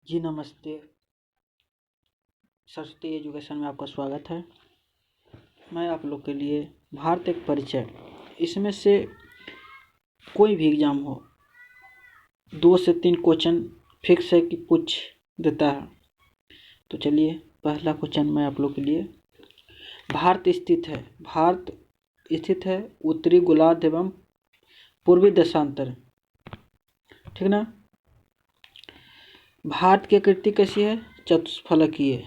जी नमस्ते। सरस्वती एजुकेशन में आपका स्वागत है। मैं आप लोग के लिए भारत एक परिचय, इसमें से कोई भी एग्ज़ाम हो 2 से 3 क्वेश्चन फिक्स है कि पूछ देता है। तो चलिए पहला क्वेश्चन मैं आप लोग के लिए, भारत स्थित है उत्तरी गोलार्ध एवं पूर्वी देशांतर, ठीक ना। भारत की आकृति कैसी है? चतुष्फलकीय।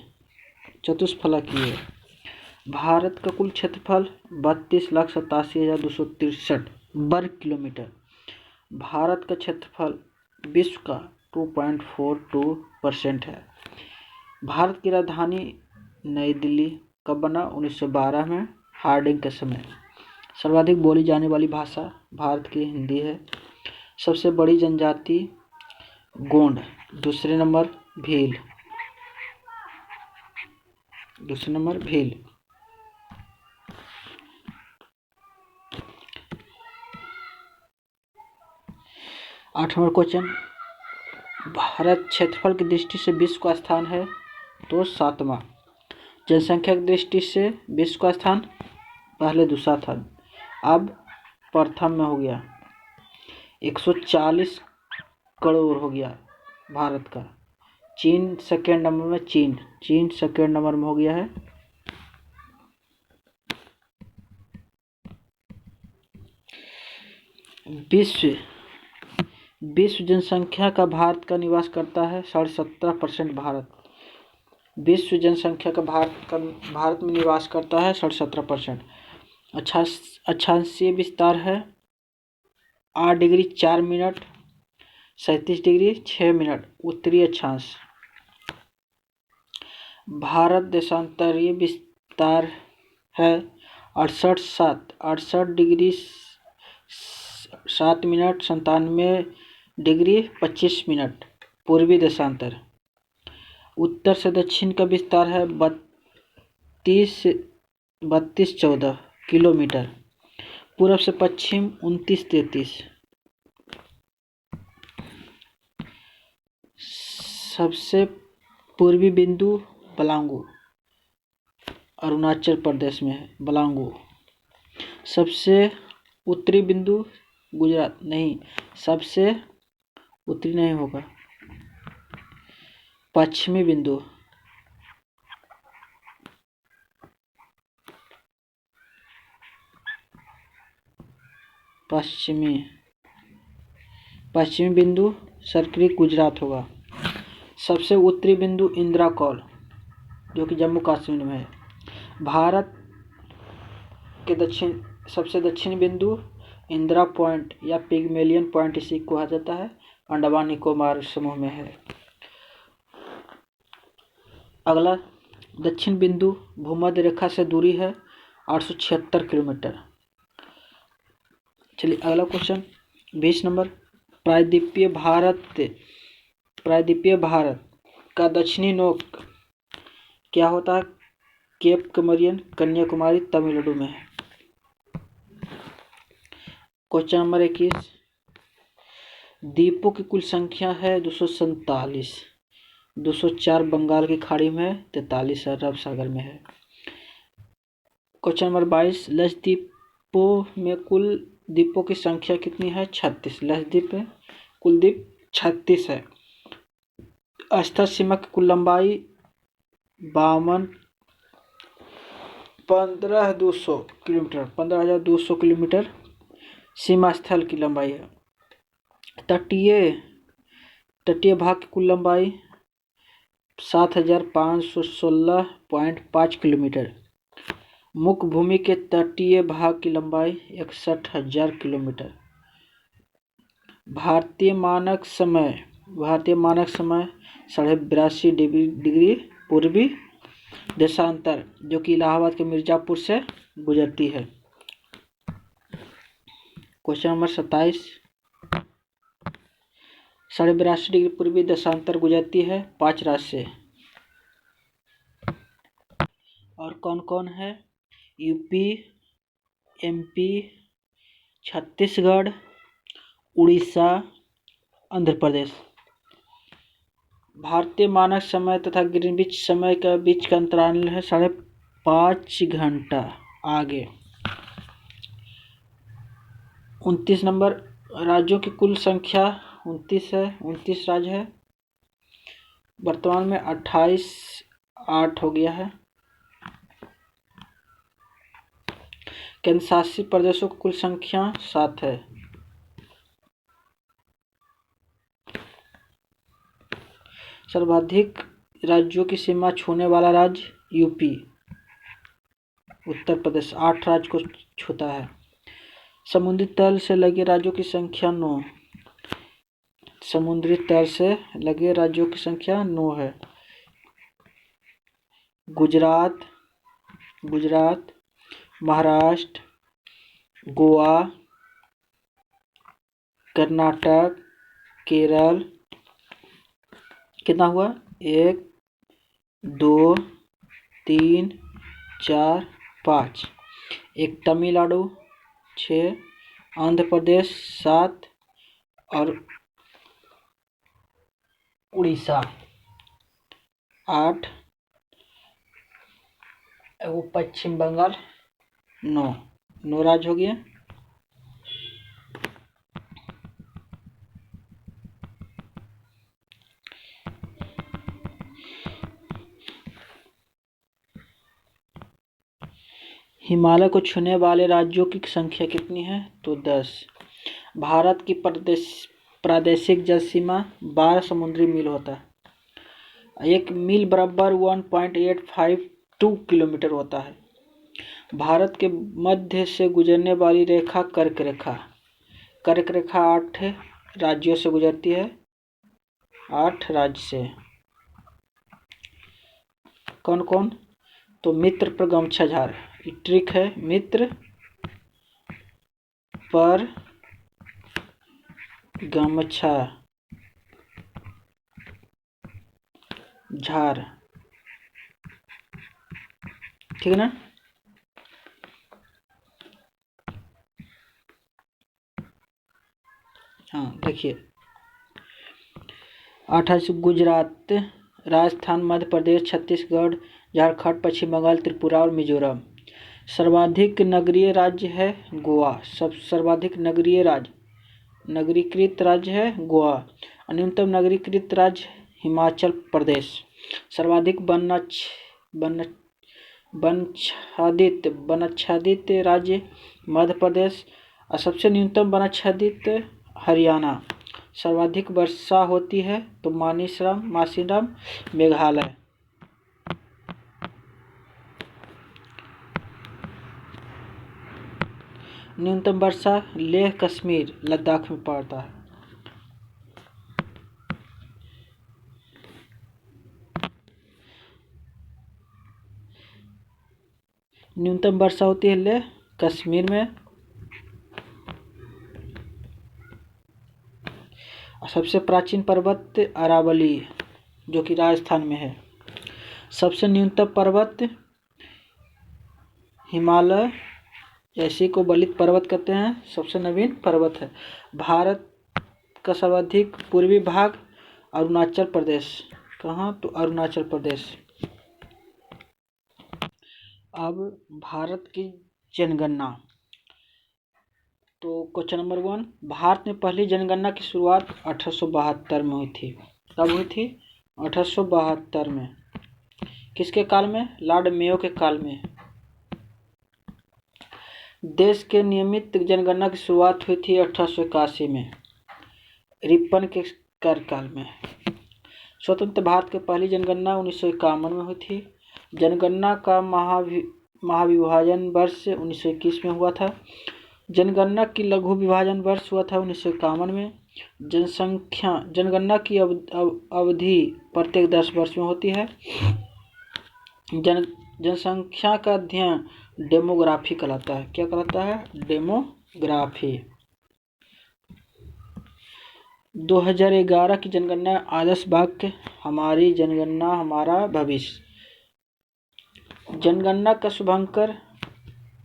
भारत का कुल क्षेत्रफल 32,87,263 वर्ग किलोमीटर। भारत का क्षेत्रफल विश्व का 2.42% है। भारत की राजधानी नई दिल्ली। कब बना? 1912 में, हार्डिंग के समय। सर्वाधिक बोली जाने वाली भाषा भारत की हिंदी है। सबसे बड़ी जनजाति गोंड। दूसरे नंबर भील। 8वां क्वेश्चन, भारत क्षेत्रफल की दृष्टि से विश्व का स्थान है तो 7वां। जनसंख्या की दृष्टि से विश्व का स्थान पहले दूसरा था, अब प्रथम में हो गया। 140 करोड़ हो गया भारत का। चीन सेकेंड नंबर में, चीन सेकेंड नंबर में हो गया है। विश्व जनसंख्या का भारत का निवास करता है 17.5%। विश्व जनसंख्या का भारत में निवास करता है 17.5%। अक्षांशीय विस्तार है 8 डिग्री 4 मिनट 37 डिग्री 6 मिनट उत्तरी अक्षांश। भारत देशांतरीय विस्तार है 68 डिग्री 7 मिनट 97 डिग्री 25 मिनट पूर्वी देशांतर। उत्तर से दक्षिण का विस्तार है 32-14 किलोमीटर। पूर्व से पश्चिम 29-33। सबसे पूर्वी बिंदु बलांगू, अरुणाचल प्रदेश में है बलांगू। सबसे उत्तरी बिंदु गुजरात, नहीं, सबसे उत्तरी नहीं होगा, पश्चिमी बिंदु पश्चिमी बिंदु सर्करी गुजरात होगा। सबसे उत्तरी बिंदु इंदिरा कौल जो कि जम्मू कश्मीर में है। भारत के सबसे दक्षिणी बिंदु इंदिरा पॉइंट या पिग्मेलियन पॉइंट इसी को कहा जाता है, अंडमान निकोबार समूह में है। अगला दक्षिण बिंदु भूमध्य रेखा से दूरी है 876 किलोमीटर। चलिए अगला क्वेश्चन 20 नंबर, प्रायद्वीपीय भारत का दक्षिणी नोक क्या होता है? केप कमरियन, कन्याकुमारी, तमिलनाडु में है। क्वेश्चन नंबर 21, द्वीपों की कुल संख्या है 247। 204 बंगाल की खाड़ी में है, 43 अरब सागर में है। क्वेश्चन नंबर 22, लक्षद्वीपों में कुल द्वीपों की संख्या कितनी है? 36। लक्षद्वीप में कुल द्वीप 36 है। स्थल सीमा की कुल लंबाई 15,200 किलोमीटर सीमा स्थल की लंबाई है। तटीय भाग की कुल लंबाई 7,516.5 किलोमीटर। मुख्य भूमि के तटीय भाग की लंबाई 61,000 किलोमीटर। भारतीय मानक समय 82.5 डिग्री पूर्वी देशांतर जो कि इलाहाबाद के मिर्जापुर से गुजरती है। क्वेश्चन नंबर 27, 82.5 डिग्री पूर्वी देशांतर गुजरती है 5 राज्य से। और कौन कौन है? UP, MP, Chhattisgarh, Orissa, Andhra Pradesh. भारतीय मानक समय तथा ग्रीनविच समय का बीच का अंतराल है 5.5 घंटा आगे। 29 नंबर, राज्यों की कुल संख्या 29 है, 29 राज्य है। वर्तमान में 28 हो गया है। केंद्र शासित प्रदेशों की कुल संख्या 7 है। सर्वाधिक राज्यों की सीमा छूने वाला राज्य यूपी, उत्तर प्रदेश 8 राज्य को छूता है। समुद्री तल से लगे राज्यों की संख्या 9, समुद्री तल से लगे राज्यों की संख्या 9 है। गुजरात, महाराष्ट्र, गोवा, कर्नाटक, केरल। कितना हुआ? 1 2 3 4 5। एक तमिलनाडु 6, आंध्र प्रदेश 7 और उड़ीसा 8, वो पश्चिम बंगाल 9 राज्य हो गए। हिमालय को छूने वाले राज्यों की संख्या कितनी है? तो 10। भारत की प्रादेशिक जल सीमा 12 समुद्री मील होता है। 1 मील बराबर 1.852 किलोमीटर होता है। भारत के मध्य से गुजरने वाली रेखा कर्क रेखा 8 राज्यों से गुजरती है। 8 राज्य से कौन कौन? तो मित्र पर गमछा झार, ट्रिक है। मित्र पर गमछा झार, ठीक है ना? हाँ देखिए, 28 गुजरात, राजस्थान, मध्य प्रदेश, छत्तीसगढ़, झारखंड, पश्चिम बंगाल, त्रिपुरा और मिजोरम। सर्वाधिक नगरीय राज्य है गोवा। सर्वाधिक नगरीकृत राज्य है गोवा। न्यूनतम नगरीकृत राज्य हिमाचल प्रदेश। सर्वाधिक वनाच्छादित राज्य मध्य प्रदेश और सबसे न्यूनतम वनाच्छादित हरियाणा। सर्वाधिक वर्षा होती है तो मासिनराम मेघालय। न्यूनतम वर्षा लेह कश्मीर लद्दाख में पड़ता है। न्यूनतम वर्षा होती है लेह कश्मीर में। सबसे प्राचीन पर्वत अरावली जो कि राजस्थान में है। सबसे न्यूनतम पर्वत हिमालय, इसी को बलित पर्वत कहते हैं, सबसे नवीन पर्वत है। भारत का सर्वाधिक पूर्वी भाग अरुणाचल प्रदेश। कहाँ? तो अरुणाचल प्रदेश। अब भारत की जनगणना। तो क्वेश्चन नंबर 1, भारत में पहली जनगणना की शुरुआत 1872 में हुई थी। कब हुई थी? 1872 में। किसके काल में? लॉर्ड मेयो के काल में। देश के नियमित जनगणना की शुरुआत हुई थी 1881 में, रिपन के कार्यकाल में। स्वतंत्र भारत की पहली जनगणना 1951 में हुई थी। जनगणना का महाविभाजन वर्ष 1921 में हुआ था। जनगणना की लघु विभाजन वर्ष हुआ था 1951 में। जनगणना की अवधि प्रत्येक 10 वर्ष में होती है। जनसंख्या का अध्ययन डेमोग्राफी कहलाता है। क्या कहलाता है? डेमोग्राफी। 2011 की जनगणना आदर्श वाक्य हमारी जनगणना हमारा भविष्य। जनगणना का शुभांकर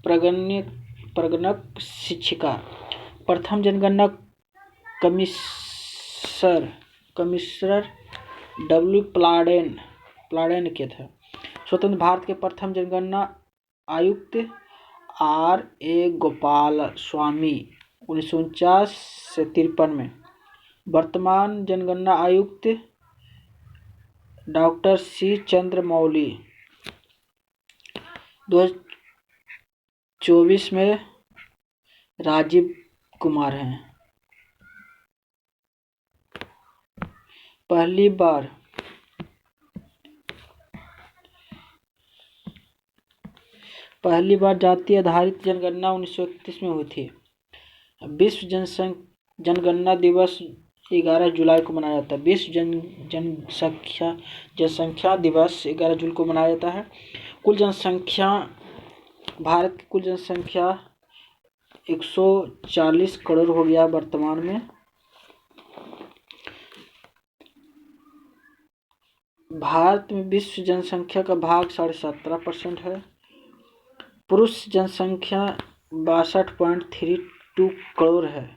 प्रगणक शिक्षिका। प्रथम जनगणना कमिश्नर डब्ल्यू प्लाडेन के थे। स्वतंत्र भारत के प्रथम जनगणना आयुक्त R.A. गोपाल स्वामी 1949 से 53 में। वर्तमान जनगणना आयुक्त डॉक्टर C. चंद्रमौली 2024 में राजीव कुमार हैं। पहली बार जाति आधारित जनगणना 1931 में हुई थी। विश्व जनगणना दिवस 11 जुलाई को मनाया जाता है। विश्व जनसंख्या दिवस 11 जून को मनाया जाता है। कुल जनसंख्या, भारत की कुल जनसंख्या 140 करोड़ हो गया वर्तमान में। भारत में विश्व जनसंख्या का भाग 17.5% है। पुरुष जनसंख्या 62.32 करोड़ है,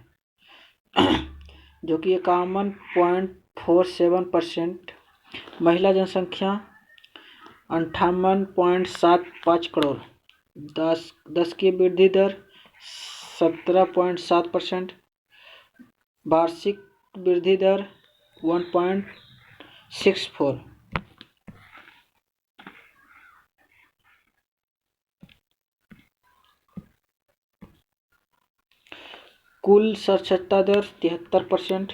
जो कि 51.47%। महिला जनसंख्या 58.75 करोड़, 10 की वृद्धि दर 17.7%। वार्षिक वृद्धि दर 1.64। कुल साक्षरता दर 73%।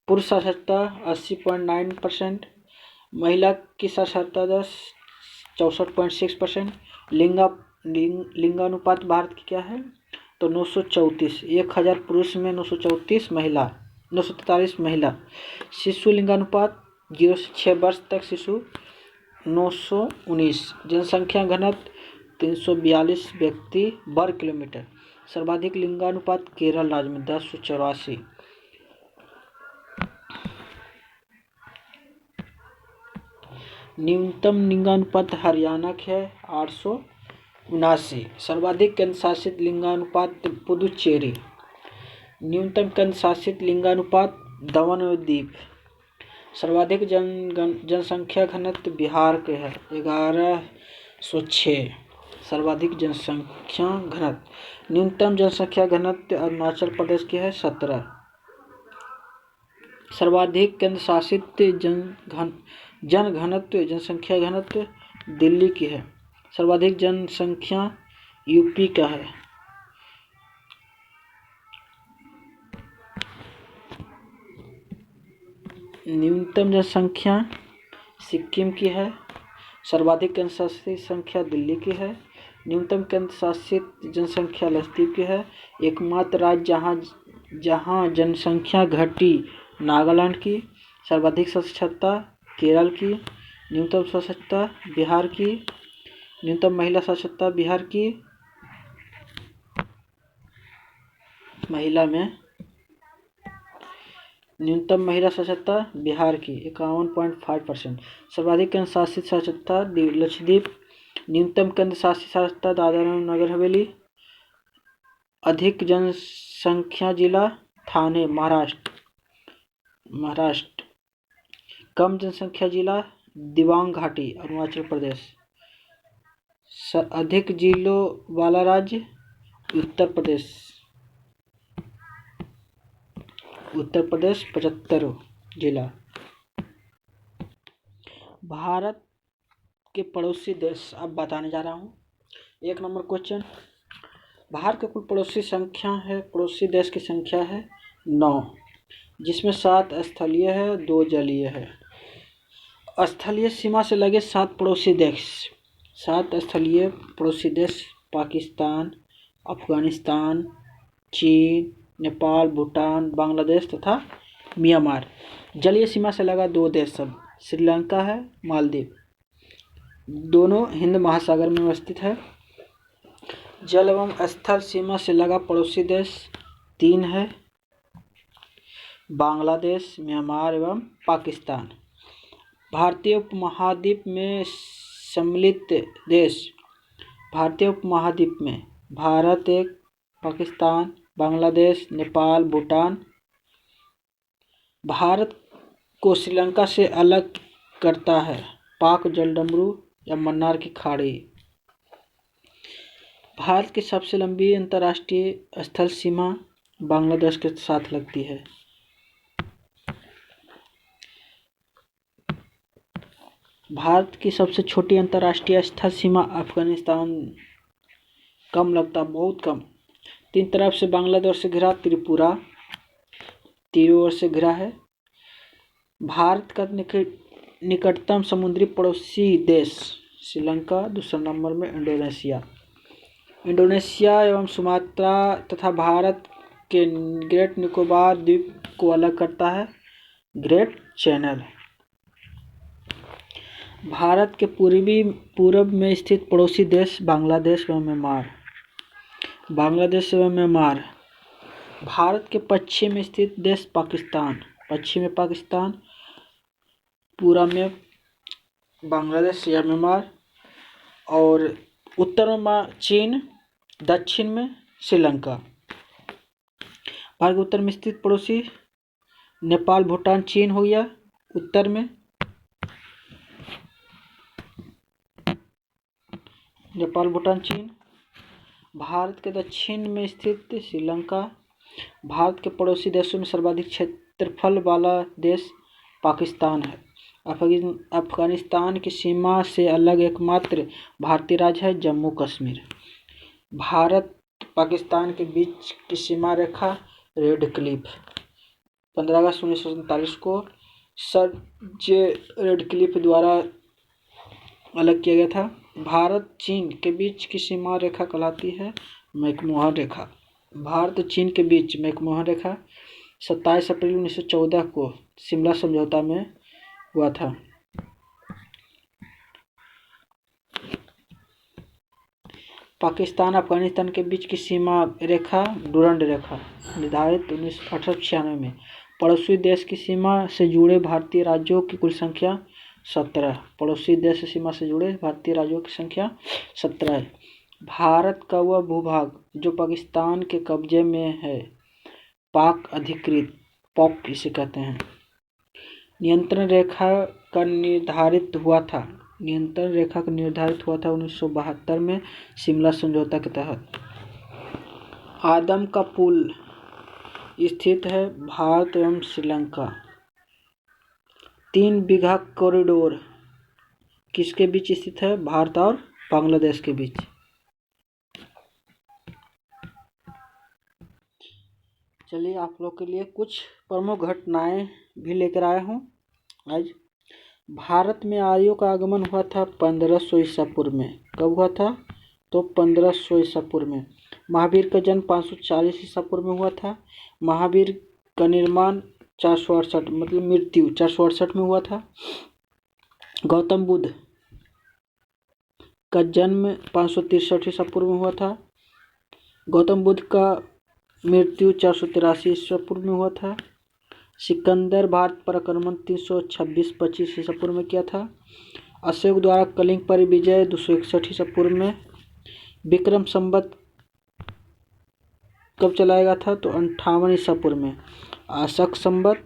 पुरुष साक्षरता 80.9%। महिला की साक्षरता दर 64.6%। लिंगानुपात भारत की क्या है तो 934, 1000 पुरुष में 943 महिला, 943 महिला। शिशु लिंगानुपात 0 से 6 वर्ष तक शिशु 919। जनसंख्या घनत्व 342 व्यक्ति वर्ग किलोमीटर। सर्वाधिक लिंगानुपात केरल राज्य में 1084। न्यूनतम लिंगानुपात हरियाणा के है 879। सर्वाधिक केंद्र शासित लिंगानुपात पुदुचेरी। न्यूनतम केंद्र शासित लिंगानुपात दमन और दीव। सर्वाधिक जनसंख्या घनत्व बिहार के है 1106। सर्वाधिक जनसंख्या घनत्व। न्यूनतम जनसंख्या घनत्व अरुणाचल प्रदेश की है 17। सर्वाधिक केंद्र शासित जनसंख्या घनत्व दिल्ली की है। सर्वाधिक जनसंख्या यूपी का है। न्यूनतम जनसंख्या सिक्किम की है। सर्वाधिक केंद्र शासित संख्या दिल्ली की है। न्यूनतम केंद्र शासित जनसंख्या लक्षद्वीप की है। एकमात्र राज्य जहां जनसंख्या घटी नागालैंड की। सर्वाधिक साक्षरता केरल की। न्यूनतम साक्षरता बिहार की। न्यूनतम महिला साक्षरता बिहार की महिला में न्यूनतम महिला साक्षरता बिहार की 51.5%। सर्वाधिक केंद्र शासित साक्षरता लक्षद्वीप। न्यूनतम केंद्र शासित साक्षरता दादरा और नगर हवेली। अधिक जनसंख्या जिला थाने महाराष्ट्र। कम जनसंख्या जिला दिबांग घाटी अरुणाचल प्रदेश। अधिक जिलों वाला राज्य उत्तर प्रदेश 75 जिला। भारत के पड़ोसी देश अब बताने जा रहा हूँ। 1 नंबर क्वेश्चन, भारत के कुल पड़ोसी देश की संख्या है 9, जिसमें 7 स्थलीय है, 2 जलीय है। स्थलीय सीमा से लगे 7 पड़ोसी देश। 7 स्थलीय पड़ोसी देश पाकिस्तान, अफगानिस्तान, चीन, नेपाल, भूटान, बांग्लादेश तथा म्यांमार। जलीय सीमा से लगा 2 देश सब श्रीलंका है, मालदीव। दोनों हिंद महासागर में अवस्थित है। जल एवं स्थल सीमा से लगा पड़ोसी देश 3 है, बांग्लादेश, म्यांमार एवं पाकिस्तान। भारतीय उपमहाद्वीप में सम्मिलित देश। भारतीय उपमहाद्वीप में भारत एक, पाकिस्तान, बांग्लादेश, नेपाल, भूटान। भारत को श्रीलंका से अलग करता है? पाक जलडमरू या मन्नार की खाड़ी? भारत की सबसे लंबी अंतर्राष्ट्रीय स्थल सीमा बांग्लादेश के साथ लगती है। भारत की सबसे छोटी अंतर्राष्ट्रीय स्थल सीमा अफगानिस्तान। कम लगता, बहुत कम। 3 तरफ से बांग्लादेश से घिरा त्रिपुरा तीनों ओर से घिरा है। भारत का निकटतम समुद्री पड़ोसी देश श्रीलंका, दूसरे नंबर में इंडोनेशिया। इंडोनेशिया एवं सुमात्रा तथा भारत के ग्रेट निकोबार द्वीप को अलग करता है ग्रेट चैनल। भारत के पूर्व में स्थित पड़ोसी देश बांग्लादेश एवं म्यांमार। बांग्लादेश एवं म्यांमार। भारत के पश्चिम में स्थित देश पाकिस्तान। पश्चिम में पाकिस्तान, पूर्व में बांग्लादेश या म्यांमार, और उत्तर में चीन, दक्षिण में श्रीलंका। भारत के उत्तर में स्थित पड़ोसी नेपाल, भूटान, चीन हो गया उत्तर में। नेपाल, भूटान, चीन। भारत के दक्षिण में स्थित श्रीलंका। भारत के पड़ोसी देशों में सर्वाधिक क्षेत्रफल वाला देश पाकिस्तान है। अफगानिस्तान की सीमा से अलग एकमात्र भारतीय राज्य है जम्मू कश्मीर। भारत पाकिस्तान के बीच की सीमा रेखा रेड क्लिफ 15 अगस्त 1947 को सर जे रेड क्लिफ द्वारा अलग किया गया था। भारत चीन के बीच की सीमा रेखा कहलाती है मैकमोहन रेखा। भारत चीन के बीच मैकमोहन रेखा 27 अप्रैल 1914 को शिमला समझौता में हुआ था। पाकिस्तान अफगानिस्तान के बीच की सीमा रेखा डुरंड रेखा निर्धारित 1896 में। पड़ोसी देश की सीमा से जुड़े भारतीय राज्यों की कुल संख्या 17। पड़ोसी देश से सीमा से जुड़े भारतीय राज्यों की संख्या 17 है। भारत का वह भूभाग जो पाकिस्तान के कब्जे में है पाक अधिकृत पॉक इसे कहते हैं। नियंत्रण रेखा का निर्धारित हुआ था 1972 में शिमला समझौता के तहत। आदम का पुल स्थित है भारत एवं श्रीलंका। 3 बीघा कॉरिडोर किसके बीच स्थित है? भारत और बांग्लादेश के बीच। चलिए आप लोग के लिए कुछ प्रमुख घटनाएं भी लेकर आया हूँ आज। भारत में आर्यों का आगमन हुआ था 1500 ईसा पूर्व में। कब हुआ था? तो 1500 ईसा पूर्व में। महावीर का जन्म 540 ईसा पूर्व में हुआ था। महावीर का निर्माण 468 मतलब मृत्यु 468 में हुआ था। गौतम बुद्ध का जन्म 563 ईसा पूर्व में हुआ था। गौतम बुद्ध का मृत्यु 483 ईसा पूर्व में हुआ था। सिकंदर भारत पर आक्रमण 326-25 ईसा पूर्व में किया था। अशोक द्वारा कलिंग पर विजय 261 ईसा पूर्व में। विक्रम संवत कब चलाया गया था? तो 58 ईसा पूर्व में। शक संवत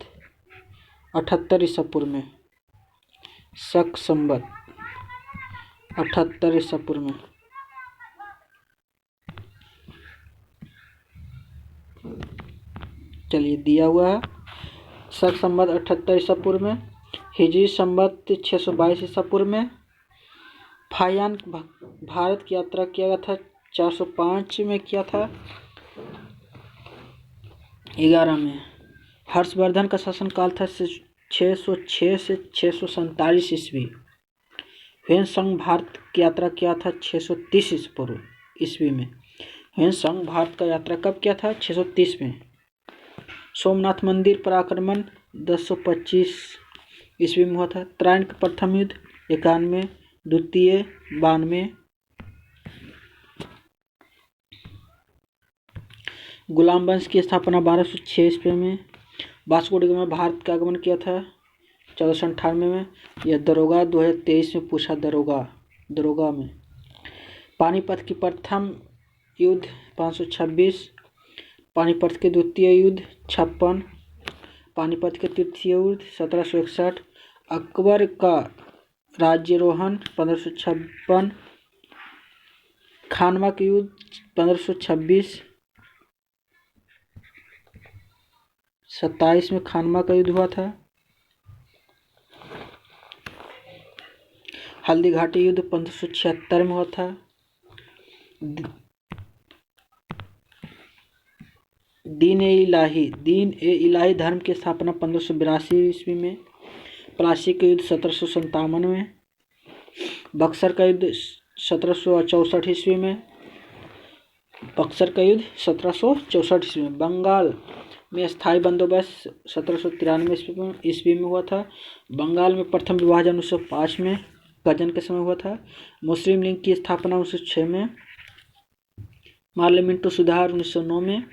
78 ईसा पूर्व में। शक संवत 78 ईसा पूर्व में। चलिए दिया हुआ है शक संवत 78 ईसा पूर्व में। हिजरी संवत 622 ईसा पूर्व में। फाहियान भारत की यात्रा किया गया था 405 में किया था। 11 में। हर्षवर्धन का शासनकाल था 606 से 647 ईस्वी। ह्वेनसांग भारत की यात्रा किया था 630 ईस्वी में। ह्वेनसांग भारत का यात्रा कब किया था? 630 में। सोमनाथ मंदिर पर आक्रमण 1025 ईस्वी में हुआ था। त्रायण का प्रथम युद्ध 91, द्वितीय 92। गुलाम वंश की स्थापना 1206 ईस्वी में। वास्को डी गामा भारत का आगमन किया था 1498 में। यह दरोगा 2023 में पूछा दरोगा में। पानीपत की प्रथम युद्ध 526। पानीपत के द्वितीय युद्ध 56। पानीपत के तृतीय युद्ध 1761, अकबर का राज्यारोहण 1556, खानवा के युद्ध 1526, 27 में खानवा का युद्ध हुआ था। हल्दी घाटी युद्ध 1576 में हुआ था। दीन ए इलाही धर्म की स्थापना 1582 ईस्वी में। प्लासी का युद्ध 1757 में। बक्सर का युद्ध 1764 ईस्वी में। बंगाल में स्थायी बंदोबस्त 1793 ईस्वी में हुआ था। बंगाल में प्रथम विभाजन 1905 में गजन के समय हुआ था। मुस्लिम लीग की स्थापना 1906 में। पार्लियामेंट सुधार 1909 में।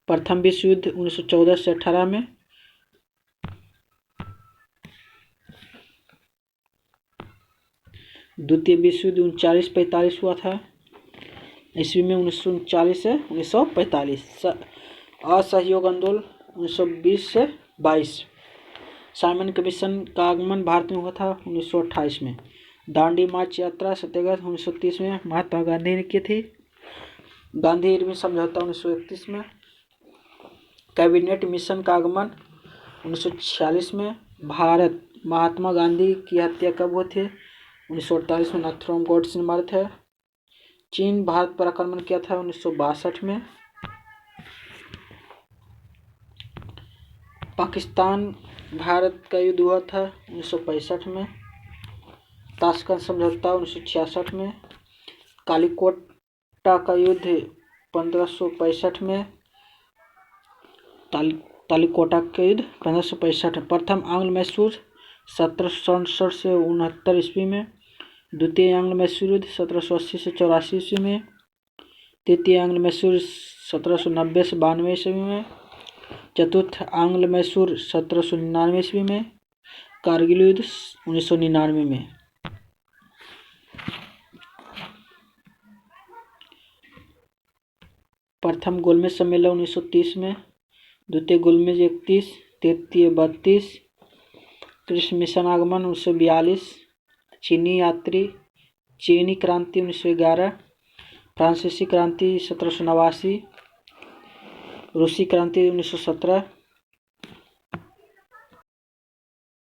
प्रथम विश्व युद्ध 1914 से 18 में। द्वितीय विश्व युद्ध 39-45 हुआ था ईस्वी में। 1939 से 1945। असहयोग आंदोलन 1920 से 22। साइमन कमीशन का आगमन भारत में हुआ था 1928 में। दांडी मार्च यात्रा सत्याग्रह 1930 में महात्मा गांधी ने की थी। गांधी इरविन समझौता 1931 में। कैबिनेट मिशन का आगमन 1946 में। भारत महात्मा गांधी की हत्या कब हुई थी? 1948 में नाथुराम गोडसे ने मारे थे। चीन भारत पर आक्रमण किया था 1962 में। पाकिस्तान भारत का युद्ध हुआ था 1965 में। ताशकंद समझौता 1966 में। कालीकोटा का युद्ध 1565 में। तालीकोटा का युद्ध 1565। प्रथम आंग्ल मैसूर 1767 से 69 ईस्वी में। द्वितीय आंग्ल मैसूर युद्ध 1780 से 84 ईस्वी में। तृतीय आंग्ल मैसूर 1790 से 92 ईस्वी में। चतुर्थ आंग्ल मैसूर 1799 ईस्वी में। कारगिल युद्ध 1999 में। प्रथम गोलमेज सम्मेलन 1930 में। द्वितीय गोलमेज 31, तृतीय 32। कृष्ण मिशन आगमन 1942। चीनी यात्री, चीनी क्रांति 1911। फ्रांसीसी क्रांति 1789। रूसी क्रांति 1917।